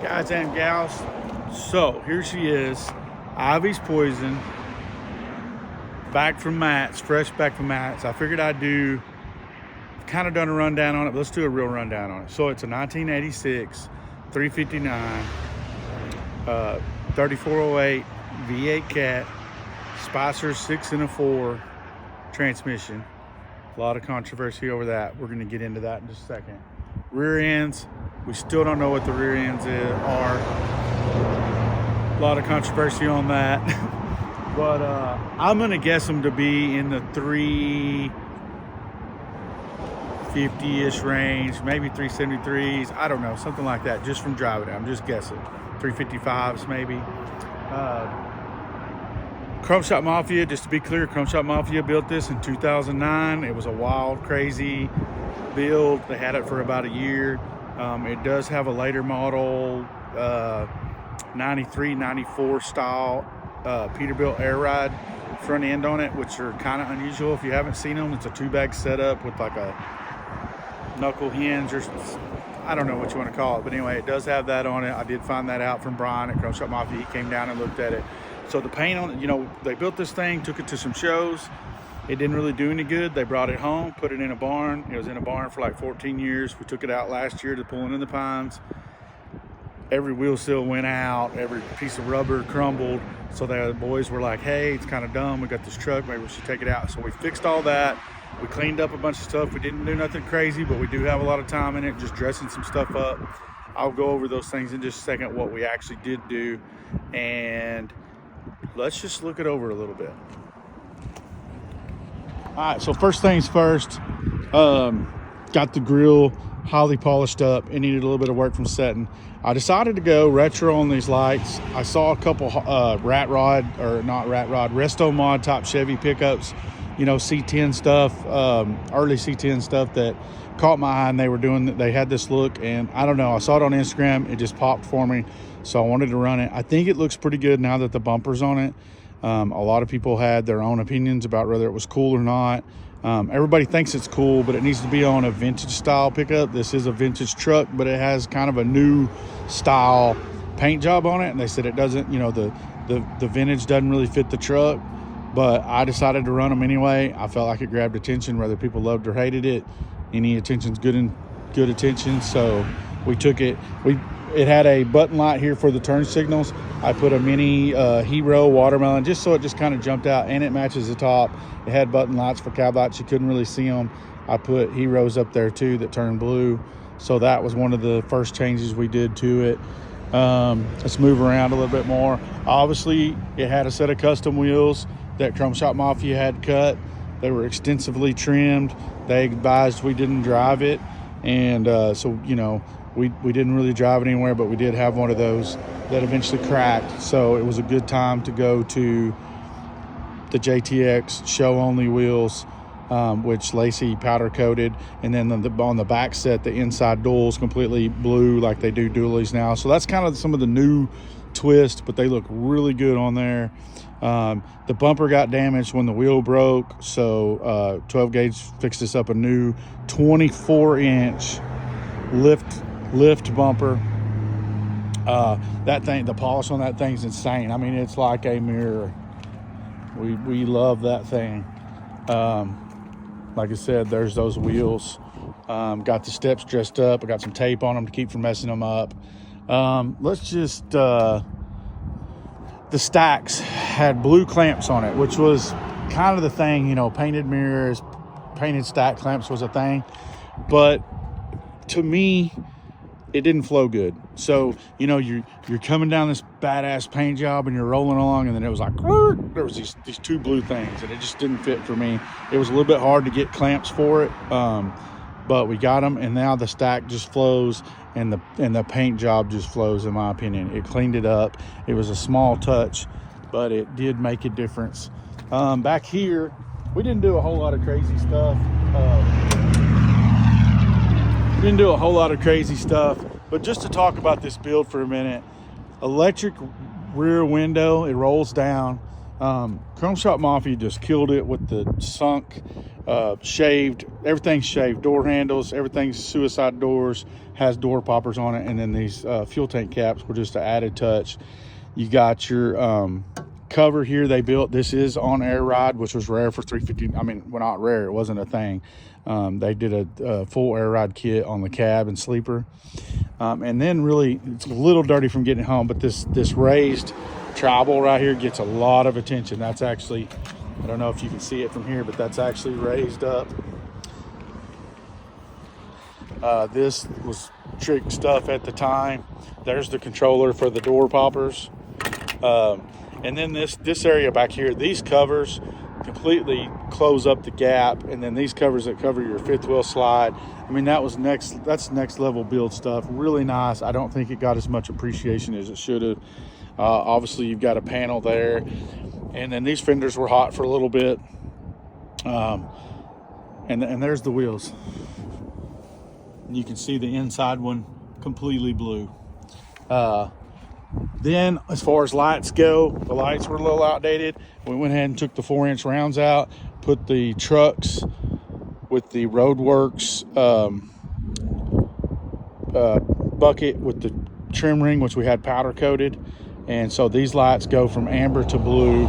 Guys and gals, so here she is, Ivy's Poison, back from Matt's, fresh back from Matt's. I figured I'd do, kind of done a rundown on it, but let's do a real rundown on it. So it's a 1986 359 3408 V8 Cat, Spicer 6 and a 4 transmission. A lot of controversy over that. We're going to get into that in just a second. Rear ends, we still don't know what the rear ends are. A lot of controversy on that. But I'm going to guess them to be in the 350-ish range, maybe 373s. I don't know, something like that, just from driving it. I'm just guessing. 355s maybe. Chrome Shop Mafia, just to be clear, Chrome Shop Mafia built this in 2009. It was a wild, crazy build. They had it for about a year. It does have a later model 93, 94 style Peterbilt air ride front end on it, which are kind of unusual. If you haven't seen them, it's a 2-bag setup with like a knuckle hinge, or I don't know what you want to call it, but anyway, it does have that on it. I did find that out from Brian at Chrome Shop Mafia. He came down and looked at it. So the paint on it, they built this thing, took it to some shows. It didn't really do any good. They brought it home, put it in a barn. It was in a barn for like 14 years. We took it out last year to pull in the pines. Every wheel seal went out, every piece of rubber crumbled. So the boys were like, hey, it's kind of dumb. We got this truck, maybe we should take it out. So we fixed all that. We cleaned up a bunch of stuff. We didn't do nothing crazy, but we do have a lot of time in it, just dressing some stuff up. I'll go over those things in just a second, what we actually did do. And let's just look it over a little bit. All right, so first things first, got the grill highly polished up. It needed a little bit of work from setting. I decided to go retro on these lights. I saw a couple Resto Mod top Chevy pickups, C10 stuff, early C10 stuff that caught my eye, and they had this look, and I don't know, I saw it on Instagram, it just popped for me, so I wanted to run it. I think it looks pretty good now that the bumper's on it. A lot of people had their own opinions about whether it was cool or not. Everybody thinks it's cool, but it needs to be on a vintage style pickup. This is a vintage truck, but it has kind of a new style paint job on it, and they said it doesn't, the vintage doesn't really fit the truck. But I decided to run them anyway. I felt like it grabbed attention, whether people loved or hated it. Any attention's good attention, so we took it. It had a button light here for the turn signals. I put a mini Hero watermelon just so it just kind of jumped out, and it matches the top. It had button lights for cab lights. You couldn't really see them. I put Heroes up there too that turned blue. So that was one of the first changes we did to it. Let's move around a little bit more. Obviously, it had a set of custom wheels that Chrome Shop Mafia had cut. They were extensively trimmed. They advised we didn't drive it. And we didn't really drive it anywhere, but we did have one of those that eventually cracked. So it was a good time to go to the JTX show-only wheels, which Lacey powder coated. And then on the back set, the inside duals completely blue like they do dualies now. So that's kind of some of the new twist, but they look really good on there. The bumper got damaged when the wheel broke, so 12 gauge fixed us up a new 24-inch lift bumper. That thing, the polish on that thing's insane. I mean, it's like a mirror. We love that thing. Like I said, there's those wheels. Got the steps dressed up. I got some tape on them to keep from messing them up. Let's just the stacks had blue clamps on it, which was kind of the thing, painted mirrors, painted stack clamps was a thing. But to me, it didn't flow good. So, you're coming down this badass paint job and you're rolling along, and then it was like, there was these two blue things, and it just didn't fit for me. It was a little bit hard to get clamps for it, but we got them, and now the stack just flows, and the paint job just flows, in my opinion. It cleaned it up. It was a small touch, but it did make a difference. Back here, we didn't do a whole lot of crazy stuff. But just to talk about this build for a minute, electric rear window, it rolls down. Chrome Shop Mafia just killed it with the sunk shaved. Everything's shaved. Door handles, everything's suicide doors, has door poppers on it, and then these fuel tank caps were just an added touch. You got your cover here they built. This is on air ride, which was rare for 350. I mean, well, not rare, it wasn't a thing. They did a full air ride kit on the cab and sleeper. And then really, it's a little dirty from getting home, but this raised tribal right here gets a lot of attention. That's actually, I don't know if you can see it from here, but that's actually raised up. This was trick stuff at the time. There's the controller for the door poppers. And then this area back here, these covers completely close up the gap, and then these covers that cover your fifth wheel slide. I mean, that's next level build stuff. Really nice. I don't think it got as much appreciation as it should have. Obviously, you've got a panel there, and then these fenders were hot for a little bit. And there's the wheels. And you can see the inside one completely blue. Then as far as lights go, the lights were a little outdated. We went ahead and took the 4-inch rounds out, put the trucks with the Roadworks bucket with the trim ring, which we had powder coated. And so these lights go from amber to blue,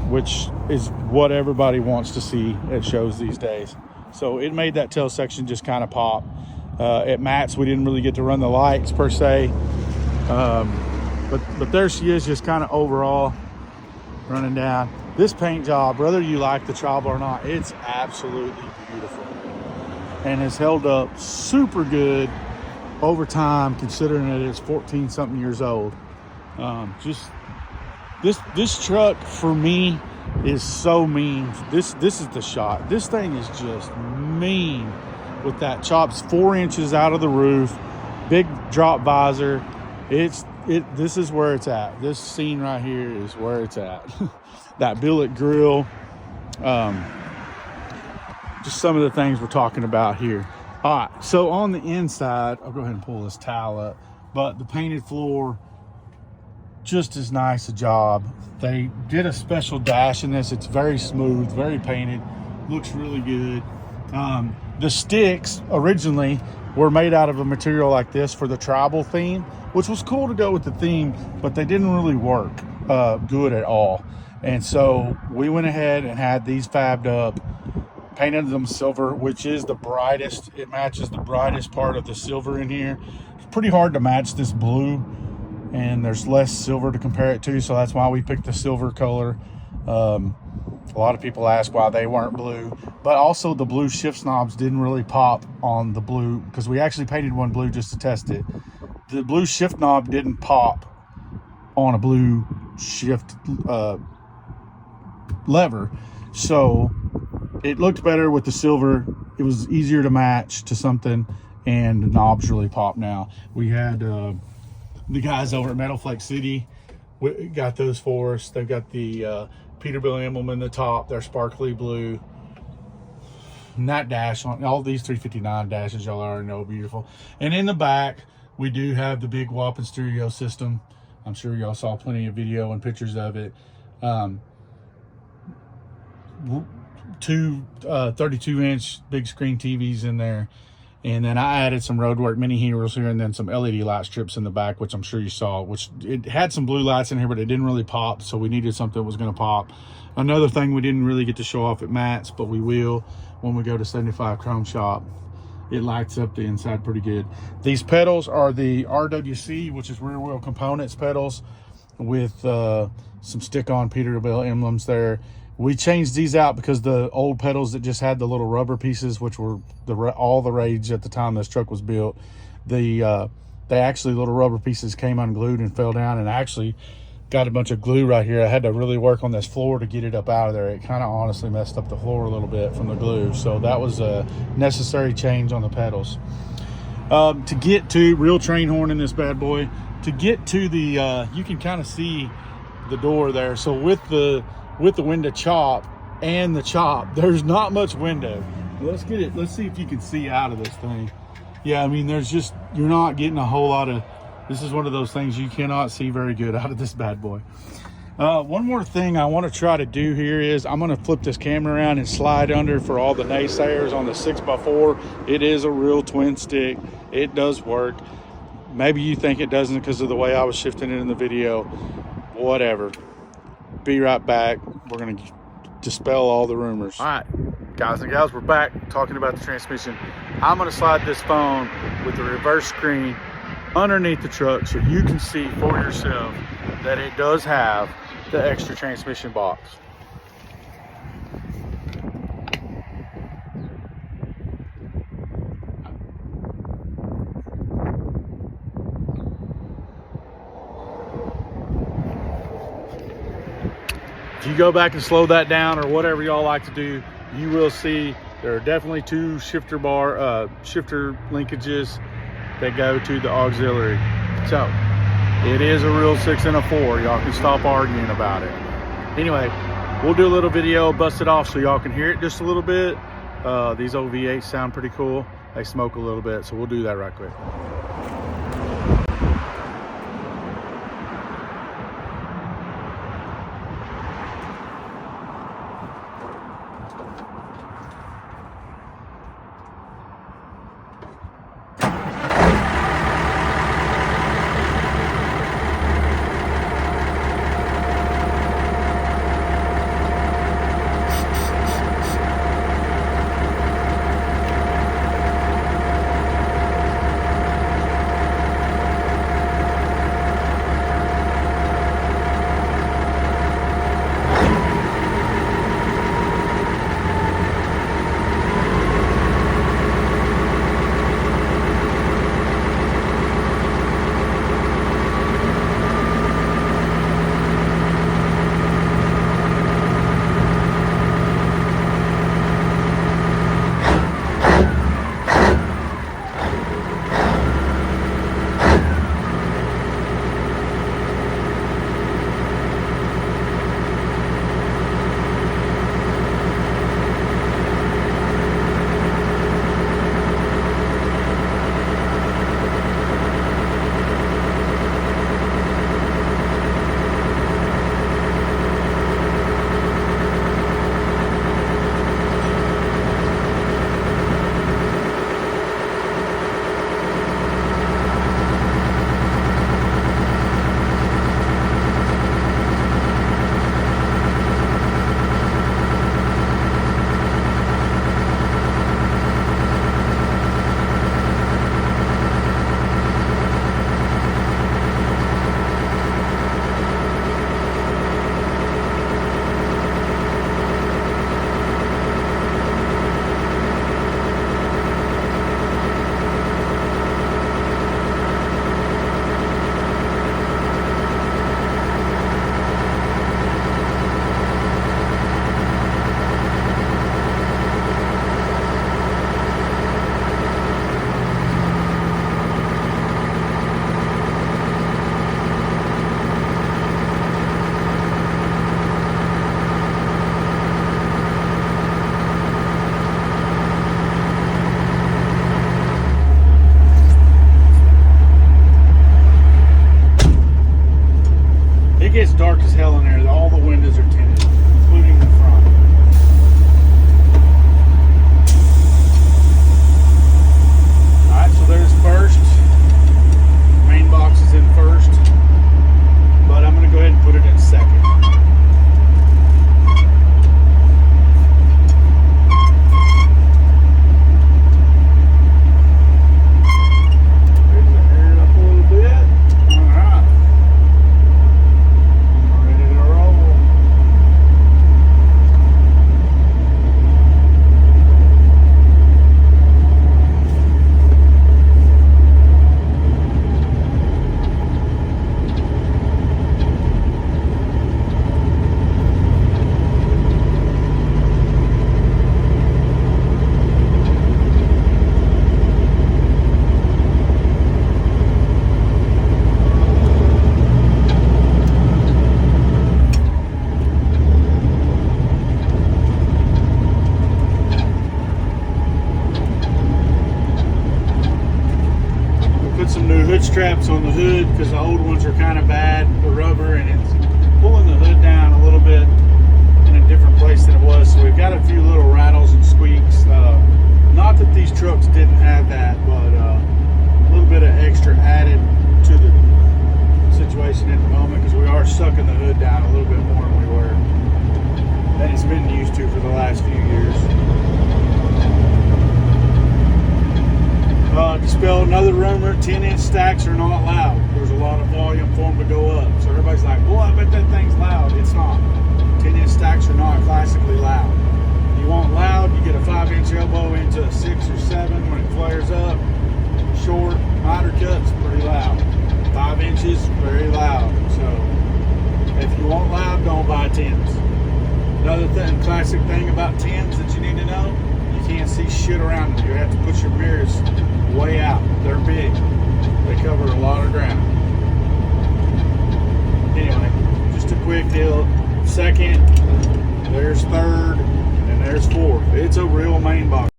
which is what everybody wants to see at shows these days. So it made that tail section just kind of pop. At Matt's, we didn't really get to run the lights per se. But there she is, just kind of overall running down. This paint job, whether you like the tribal or not, it's absolutely beautiful and has held up super good over time, considering that it's 14 something years old. Just this truck for me is so mean. This is the shot. This thing is just mean with that chops 4 inches out of the roof, big drop visor. This is where it's at. This scene right here is where it's at. That billet grill. Just some of the things we're talking about here. All right, so on the inside, I'll go ahead and pull this towel up, but the painted floor, just as nice a job. They did a special dash in this. It's very smooth, very painted, looks really good. The sticks originally were made out of a material like this for the tribal theme, which was cool to go with the theme, but they didn't really work good at all. And so we went ahead and had these fabbed up, painted them silver, which is the brightest. It matches the brightest part of the silver in here. It's pretty hard to match this blue, and there's less silver to compare it to, so that's why we picked the silver color. A lot of people ask why they weren't blue, but also the blue shift knobs didn't really pop on the blue, because we actually painted one blue just to test it. The blue shift knob didn't pop on a blue shift lever, so it looked better with the silver. It was easier to match to something, and the knobs really pop now. We had the guys over at Metal Flake City got those for us. They've got the Peterbilt emblem in the top. They're sparkly blue. And that dash on all these 359 dashes, y'all already know, beautiful. And in the back, we do have the big whopping stereo system. I'm sure y'all saw plenty of video and pictures of it. Two 32-inch big screen TVs in there. And then I added some Roadwork Mini Heroes here, and then some LED light strips in the back, which I'm sure you saw, which it had some blue lights in here, but it didn't really pop, so we needed something that was going to pop. Another thing we didn't really get to show off at Matt's, but we will when we go to 75 Chrome Shop. It lights up the inside pretty good. These pedals are the RWC, which is rear wheel components pedals, with some stick-on Peterbilt emblems there. We changed these out because the old pedals that just had the little rubber pieces, which were all the rage at the time this truck was built, they actually, little rubber pieces came unglued and fell down, and actually got a bunch of glue right here. I had to really work on this floor to get it up out of there. It kind of honestly messed up the floor a little bit from the glue, so that was a necessary change on the pedals. To get to real train horn in this bad boy, to get to the you can kind of see the door there. So with the window chop and the chop, there's not much window. Let's get it. Let's see if you can see out of this thing. Yeah, I mean, there's just, you're not getting a whole lot of, this is one of those things you cannot see very good out of this bad boy. One more thing I want to try to do here is I'm going to flip this camera around and slide under for all the naysayers on the 6x4. It is a real twin stick. It does work. Maybe you think it doesn't because of the way I was shifting it in the video. Whatever. Be right back. We're going to dispel all the rumors. All right, guys and gals, we're back talking about the transmission. I'm going to slide this phone with the reverse screen underneath the truck so you can see for yourself that it does have the extra transmission box. If you go back and slow that down or whatever y'all like to do, you will see there are definitely two shifter linkages that go to the auxiliary. So it is a real 6 and a 4. Y'all can stop arguing about it. Anyway, we'll do a little video, bust it off so y'all can hear it just a little bit. These old V8s sound pretty cool. They smoke a little bit, so we'll do that right quick. It's dark as hell in there. All the windows are tinted, including the front. Alright, so there's first. Main box is in first, but I'm going to go ahead and put it in second. Some new hood straps on the hood because the old ones are kind of bad, the rubber, and it's pulling the hood down a little bit in a different place than it was. So we've got a few little rattles and squeaks. Not that these trucks didn't have that, but a little bit of extra added to the situation at the moment, because we are sucking the hood down a little bit more than we were, than it's been used to for the last few years. Dispel another rumor, 10-inch stacks are not loud. There's a lot of volume for them to go up. So everybody's like, well, I bet that thing's loud. It's not. 10-inch stacks are not classically loud. You want loud, you get a 5-inch elbow into a 6 or 7 when it flares up. Short, miter cut's pretty loud. 5 inches, very loud. So if you want loud, don't buy 10s. Another thing, classic thing about 10s that you need to know, you can't see shit around them. You have to put your mirrors way out. They're big. They cover a lot of ground. Anyway, just a quick deal. Second, there's third, and there's fourth. It's a real main box.